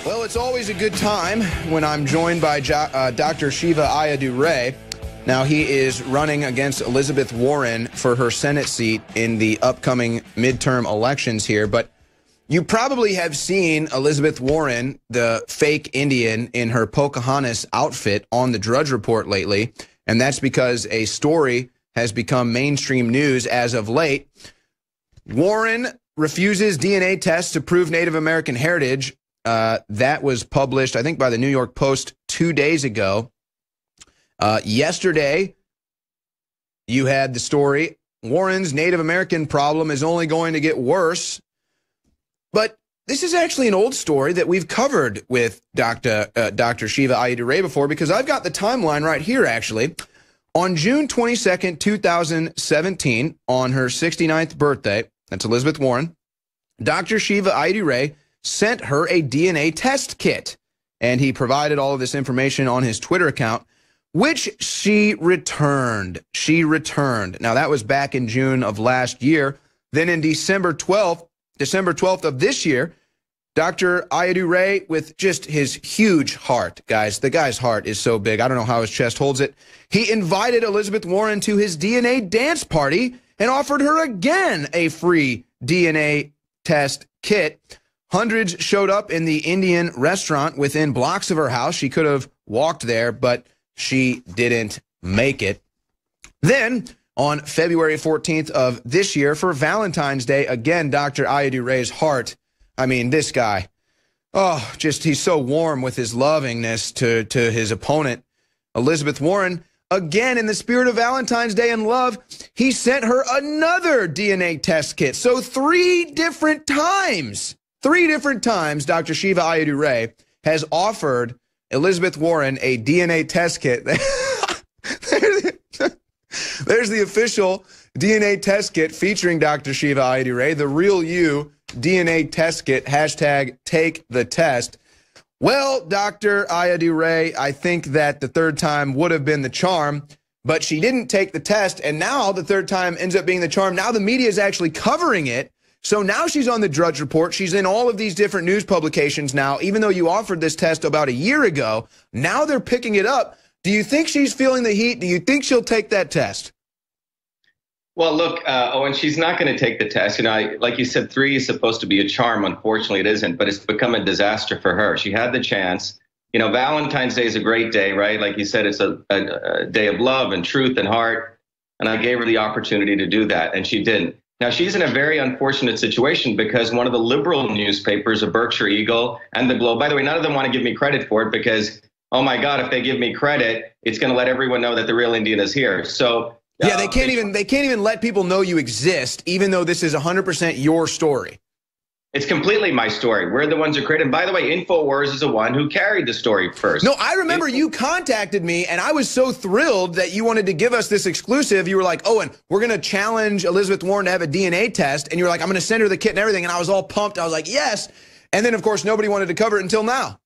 Well, it's always a good time when I'm joined by Dr. Shiva Ayyadurai. Now, he is running against Elizabeth Warren for her Senate seat in the upcoming midterm elections here. But you probably have seen Elizabeth Warren, the fake Indian, in her Pocahontas outfit on the Drudge Report lately. And that's because a story has become mainstream news as of late. Warren refuses DNA tests to prove Native American heritage. That was published, I think, by the New York Post 2 days ago. Yesterday, you had the story, Warren's Native American problem is only going to get worse. But this is actually an old story that we've covered with Dr. Shiva Ayyadurai before, because I've got the timeline right here, actually. On June 22nd, 2017, on her 69th birthday, that's Elizabeth Warren, Dr. Shiva Ayyadurai sent her a DNA test kit, and he provided all of this information on his Twitter account, which she returned. Now, that was back in June of last year. Then in December 12th of this year, Dr. Ayyadurai, with just his huge heart, guys, the guy's heart is so big, I don't know how his chest holds it, he invited Elizabeth Warren to his DNA dance party and offered her again a free DNA test kit. Hundreds showed up in the Indian restaurant within blocks of her house. She could have walked there, but she didn't make it. Then, on February 14th of this year, for Valentine's Day, again, Dr. Ayyadurai's heart, I mean, this guy, he's so warm with his lovingness to his opponent, Elizabeth Warren. Again, in the spirit of Valentine's Day and love, he sent her another DNA test kit. So three different times, Dr. Shiva Ayyadurai has offered Elizabeth Warren a DNA test kit. There's the official DNA test kit featuring Dr. Shiva Ayyadurai, the Real You DNA test kit, hashtag take the test. Well, Dr. Ayyadurai, I think that the third time would have been the charm, but she didn't take the test, and now the third time ends up being the charm. Now the media is actually covering it. So now she's on the Drudge Report. She's in all of these different news publications now, even though you offered this test about a year ago. Now they're picking it up. Do you think she's feeling the heat? Do you think she'll take that test? Well, look, Owen, she's not going to take the test. You know, like you said, 3 is supposed to be a charm. Unfortunately, it isn't, but it's become a disaster for her. She had the chance. You know, Valentine's Day is a great day, right? Like you said, it's a day of love and truth and heart. And I gave her the opportunity to do that, and she didn't. Now, she's in a very unfortunate situation because one of the liberal newspapers, the Berkshire Eagle and the Globe, by the way, none of them want to give me credit for it because, oh, my God, if they give me credit, it's going to let everyone know that the real Indian is here. So yeah, they can't even let people know you exist, even though this is 100% your story. It's completely my story. We're the ones who created. And by the way, InfoWars is the one who carried the story first. No, I remember you contacted me, and I was so thrilled that you wanted to give us this exclusive. You were like, Owen, we're going to challenge Elizabeth Warren to have a DNA test. And you were like, I'm going to send her the kit and everything. And I was all pumped. I was like, yes. And then, of course, nobody wanted to cover it until now.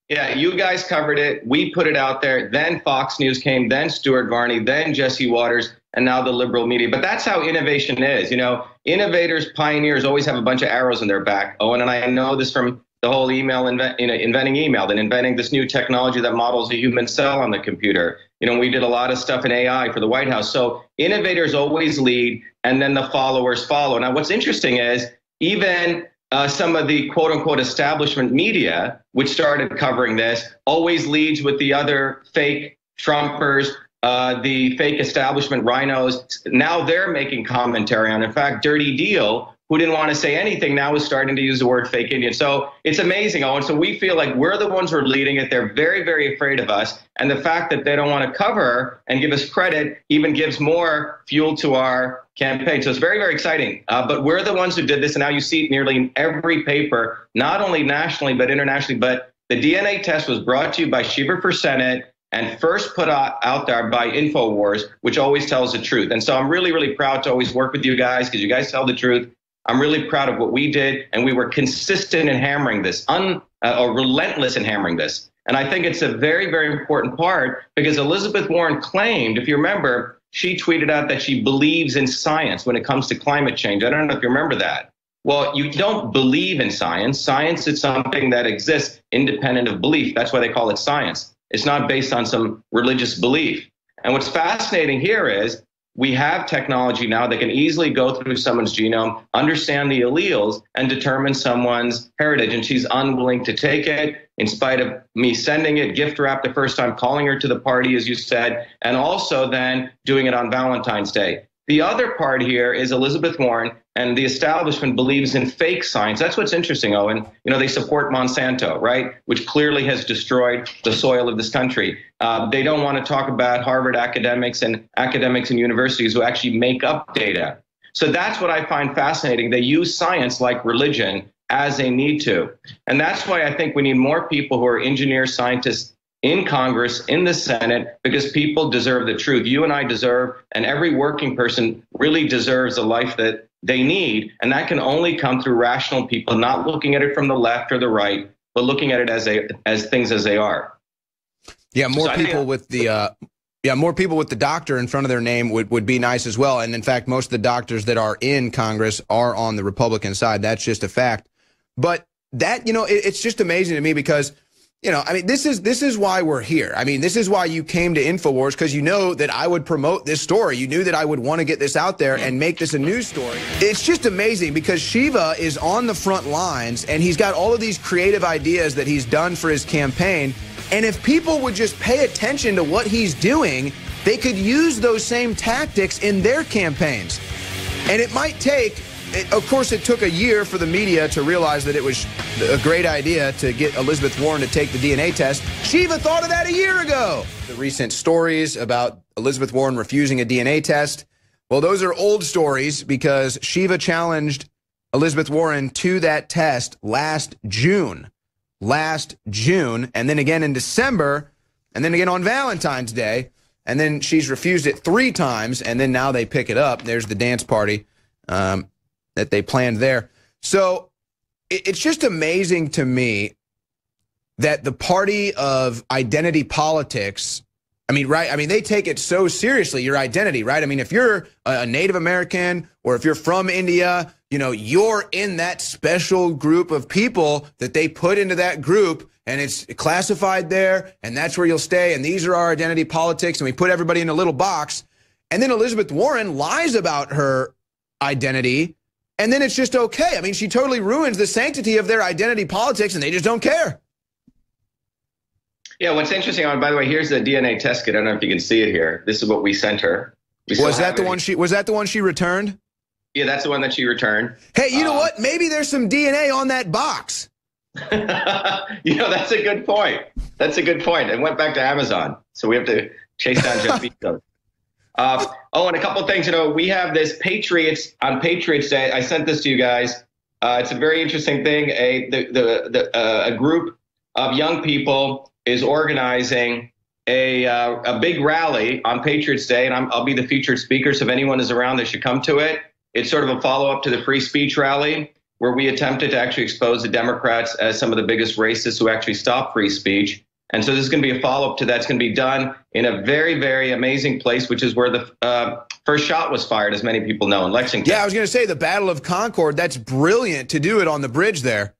Yeah, you guys covered it. We put it out there. Then Fox News came, then Stuart Varney, then Jesse Waters, and now the liberal media. But that's how innovation is. You know, innovators, pioneers always have a bunch of arrows in their back. Owen, and I know this from the whole inventing email, and inventing this new technology that models a human cell on the computer. You know, we did a lot of stuff in AI for the White House. So innovators always lead, and then the followers follow. Now, what's interesting is even some of the quote-unquote establishment media, which started covering this, always leads with the other fake Trumpers, the fake establishment rhinos. Now they're making commentary on, in fact, Dirty Deal, who didn't want to say anything, now is starting to use the word fake Indian. So it's amazing, Owen. So we feel like we're the ones who are leading it. They're very, very afraid of us. And the fact that they don't want to cover and give us credit even gives more fuel to our campaign. So it's very, very exciting. But we're the ones who did this. And now you see it nearly in every paper, not only nationally, but internationally. But the DNA test was brought to you by Shiva for Senate and first put out there by InfoWars, which always tells the truth. And so I'm really, really proud to always work with you guys because you guys tell the truth. I'm really proud of what we did, and we were consistent in hammering this, or relentless in hammering this. And I think it's a very, very important part because Elizabeth Warren claimed, if you remember, she tweeted out that she believes in science when it comes to climate change. I don't know if you remember that. Well, you don't believe in science. Science is something that exists independent of belief. That's why they call it science. It's not based on some religious belief. And what's fascinating here is we have technology now that can easily go through someone's genome, understand the alleles, and determine someone's heritage. And she's unwilling to take it, in spite of me sending it, gift wrap the first time, calling her to the party, as you said, and also then doing it on Valentine's Day. The other part here is Elizabeth Warren and the establishment believes in fake science. That's what's interesting, Owen. You know, they support Monsanto, right, which clearly has destroyed the soil of this country. They don't want to talk about Harvard academics and universities who actually make up data. So that's what I find fascinating. They use science like religion as they need to. And that's why I think we need more people who are engineers, scientists, in Congress, in the Senate, because people deserve the truth. You and I deserve, and every working person really deserves a life that they need. And that can only come through rational people, not looking at it from the left or the right, but looking at it as things as they are. Yeah, more people with the doctor in front of their name would be nice as well. And in fact, most of the doctors that are in Congress are on the Republican side. That's just a fact. But that, you know, it's just amazing to me because, you know, I mean, this is why we're here. I mean, this is why you came to InfoWars, because you know that I would promote this story. You knew that I would want to get this out there and make this a news story. It's just amazing because Shiva is on the front lines and he's got all of these creative ideas that he's done for his campaign. And if people would just pay attention to what he's doing, they could use those same tactics in their campaigns. And it might take, of course, it took a year for the media to realize that it was a great idea to get Elizabeth Warren to take the DNA test. Shiva thought of that a year ago. The recent stories about Elizabeth Warren refusing a DNA test, well, those are old stories because Shiva challenged Elizabeth Warren to that test last June, and then again in December, and then again on Valentine's Day, and then she's refused it 3 times, and then now they pick it up. There's the dance party that they planned there. So it's just amazing to me that the party of identity politics, I mean, right? I mean, they take it so seriously, your identity, right? I mean, if you're a Native American or if you're from India, you know, you're in that special group of people that they put into that group and it's classified there and that's where you'll stay. And these are our identity politics. And we put everybody in a little box. And then Elizabeth Warren lies about her identity. And then it's just okay. I mean, she totally ruins the sanctity of their identity politics and they just don't care. Yeah, what's interesting, by the way, here's the DNA test kit. I don't know if you can see it here. This is what we sent her. Was that the one she returned? Yeah, that's the one that she returned. Hey, you know what? Maybe there's some DNA on that box. You know, that's a good point. That's a good point. It went back to Amazon, so we have to chase down Jeff Bezos. And a couple of things. You know, we have this Patriots on Patriots Day. I sent this to you guys. It's a very interesting thing. A group of young people is organizing a big rally on Patriots Day, and I'll be the featured speaker. So if anyone is around, they should come to it. It's sort of a follow-up to the free speech rally, where we attempted to actually expose the Democrats as some of the biggest racists who actually stop free speech. And so this is going to be a follow-up to that. It's going to be done in a very, very amazing place, which is where the first shot was fired, as many people know, in Lexington. Yeah, I was going to say the Battle of Concord. That's brilliant to do it on the bridge there.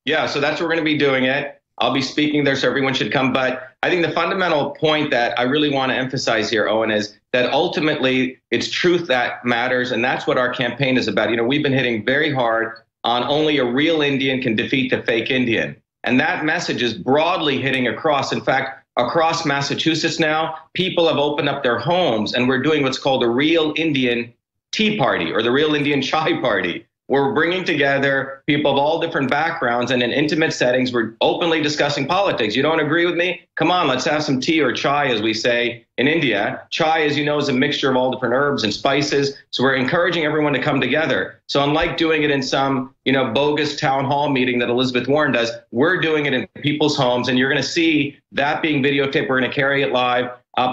Yeah, so that's where we're going to be doing it. I'll be speaking there, so everyone should come. But I think the fundamental point that I really want to emphasize here, Owen, is that ultimately it's truth that matters, and that's what our campaign is about. You know, we've been hitting very hard on only a real Indian can defeat the fake Indian. And that message is broadly hitting across. In fact, across Massachusetts now, people have opened up their homes, and we're doing what's called a Real Indian Tea Party or the Real Indian Chai Party. We're bringing together people of all different backgrounds, and in intimate settings, we're openly discussing politics. You don't agree with me? Come on, let's have some tea or chai, as we say in India. Chai, as you know, is a mixture of all different herbs and spices. So we're encouraging everyone to come together. So unlike doing it in some, bogus town hall meeting that Elizabeth Warren does, we're doing it in people's homes, and you're going to see that being videotaped. We're going to carry it live.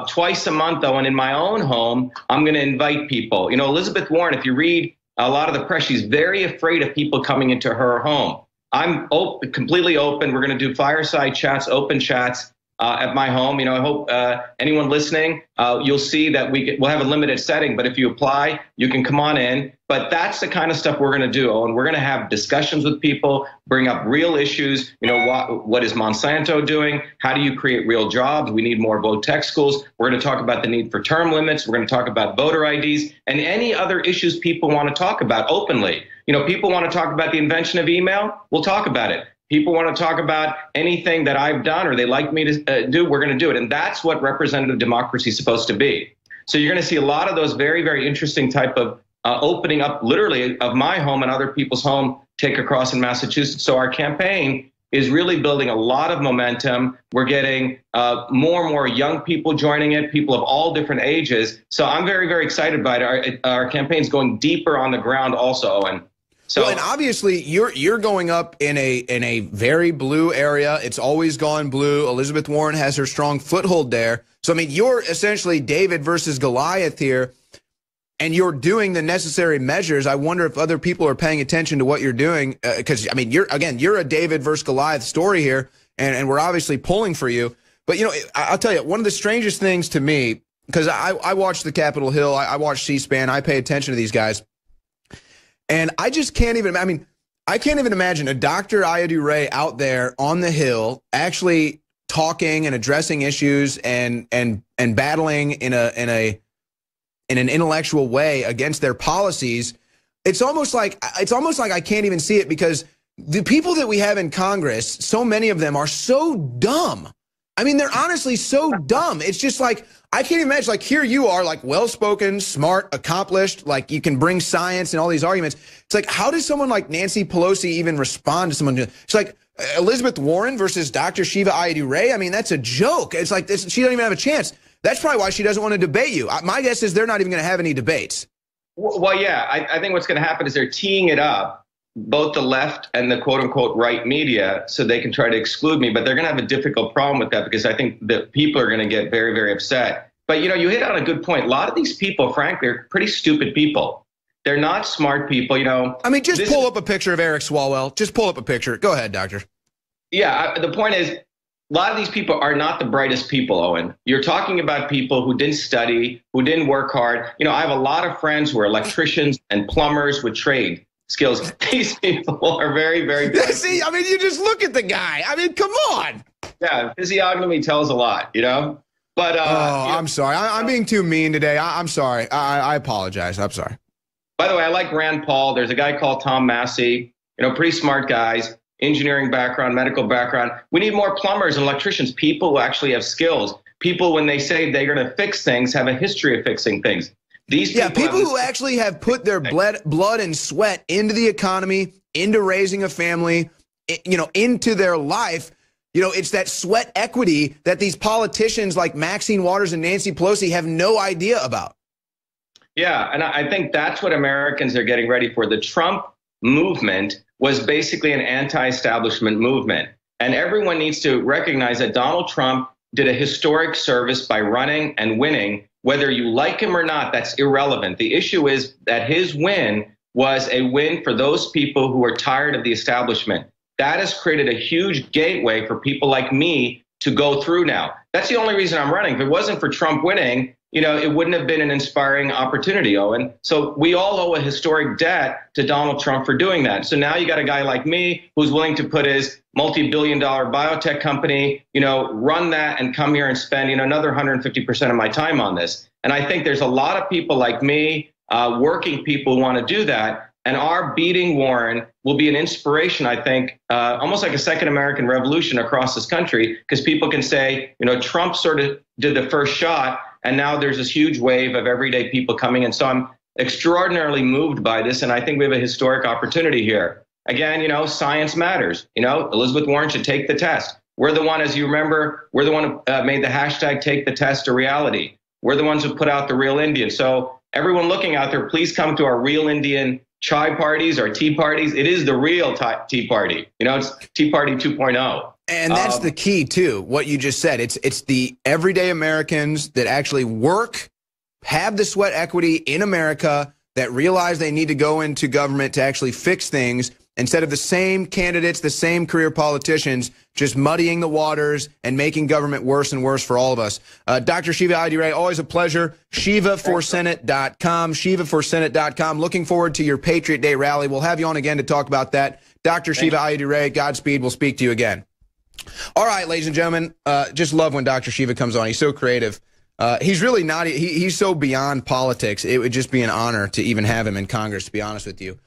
Twice a month, though, and in my own home, I'm going to invite people. Elizabeth Warren, if you read a lot of the press, she's very afraid of people coming into her home. I'm completely open. We're going to do fireside chats, open chats at my home. I hope anyone listening, you'll see that we'll have a limited setting, but if you apply, you can come on in. But that's the kind of stuff we're going to do, and we're going to have discussions with people, bring up real issues. You know, what is Monsanto doing? How do you create real jobs? We need more vote tech schools. We're going to talk about the need for term limits. We're going to talk about voter IDs and any other issues people want to talk about openly. You know, people want to talk about the invention of email. We'll talk about it. People want to talk about anything that I've done or they like me to do. We're going to do it. And that's what representative democracy is supposed to be. So you're going to see a lot of those very, very interesting type of opening up literally of my home and other people's home take across in Massachusetts. So our campaign is really building a lot of momentum. We're getting more and more young people joining it, people of all different ages. So I'm very, very excited by it. Our campaign's going deeper on the ground also, Owen. So, well, and obviously you're going up in a very blue area. It's always gone blue. Elizabeth Warren has her strong foothold there. So, I mean, you're essentially David versus Goliath here, and you're doing the necessary measures. I wonder if other people are paying attention to what you're doing, because, I mean, you're a David versus Goliath story here, and we're obviously pulling for you. But, you know, I'll tell you, one of the strangest things to me, because I watch the Capitol Hill, I watch C-SPAN, I pay attention to these guys. And I just can't even, I mean, I can't even imagine a Dr. Ayyadurai out there on the Hill actually talking and addressing issues and battling in an intellectual way against their policies. It's almost like I can't even see it, because the people that we have in Congress, so many of them are so dumb. I mean, they're honestly so dumb. It's just like, I can't even imagine, like, here you are, like, well-spoken, smart, accomplished, like, you can bring science and all these arguments. It's like, how does someone like Nancy Pelosi even respond to someone? It's like Elizabeth Warren versus Dr. Shiva Ayyadurai. I mean, that's a joke. It's like this, she doesn't even have a chance. That's probably why she doesn't want to debate you. My guess is they're not even going to have any debates. Well, yeah, I think what's going to happen is they're teeing it up, both the left and the quote-unquote right media, so they can try to exclude me. But they're going to have a difficult problem with that, because I think that people are going to get very, very upset. But, you know, you hit on a good point. A lot of these people, frankly, are pretty stupid people. They're not smart people, you know. I mean, just pull up a picture of Eric Swalwell. Just pull up a picture. Go ahead, doctor. Yeah, the point is, a lot of these people are not the brightest people, Owen. You're talking about people who didn't study, who didn't work hard. You know, I have a lot of friends who are electricians and plumbers with trade skills. These people are very, very bright. See, I mean, you just look at the guy. I mean, come on. Yeah, physiognomy tells a lot, you know. But I'm sorry. I'm being too mean today. I'm sorry. I apologize. I'm sorry. By the way, I like Rand Paul. There's a guy called Tom Massey. You know, pretty smart guys, engineering background, medical background. We need more plumbers and electricians, people who actually have skills. People, when they say they're going to fix things, have a history of fixing things. These people who actually have put their blood and sweat into the economy, into raising a family, you know, into their life. You know, it's that sweat equity that these politicians like Maxine Waters and Nancy Pelosi have no idea about. Yeah, and I think that's what Americans are getting ready for. The Trump movement was basically an anti-establishment movement. And everyone needs to recognize that Donald Trump did a historic service by running and winning. Whether you like him or not, that's irrelevant. The issue is that his win was a win for those people who are tired of the establishment. That has created a huge gateway for people like me to go through now. That's the only reason I'm running. If it wasn't for Trump winning, you know, it wouldn't have been an inspiring opportunity, Owen. So we all owe a historic debt to Donald Trump for doing that. So now you got a guy like me who's willing to put his multi-billion-dollar biotech company, you know, run that and come here and spend, you know, another 150% of my time on this. And I think there's a lot of people like me, working people who want to do that. And our beating Warren will be an inspiration, I think, almost like a second American Revolution across this country, because people can say, you know, Trump sort of did the first shot, and now there's this huge wave of everyday people coming in. So I'm extraordinarily moved by this, and I think we have a historic opportunity here. Again, you know, science matters. You know, Elizabeth Warren should take the test. We're the one, as you remember, we're the one who made the hashtag take the test a reality. We're the ones who put out the Real Indian. So everyone looking out there, please come to our Real Indian chai parties or tea parties. It is the real tea party. You know, it's Tea Party 2.0. And that's the key, too, what you just said. It's the everyday Americans that actually work, have the sweat equity in America, that realize they need to go into government to actually fix things. instead of the same candidates, the same career politicians, just muddying the waters and making government worse and worse for all of us. Dr. Shiva Ayyadurai, always a pleasure. ShivaForSenate.com, ShivaForSenate.com. Looking forward to your Patriot Day rally. We'll have you on again to talk about that. Dr. Shiva Ayyadurai, Godspeed. We'll speak to you again. All right, ladies and gentlemen, just love when Dr. Shiva comes on. He's so creative. He's really not, he's so beyond politics. It would just be an honor to even have him in Congress, to be honest with you.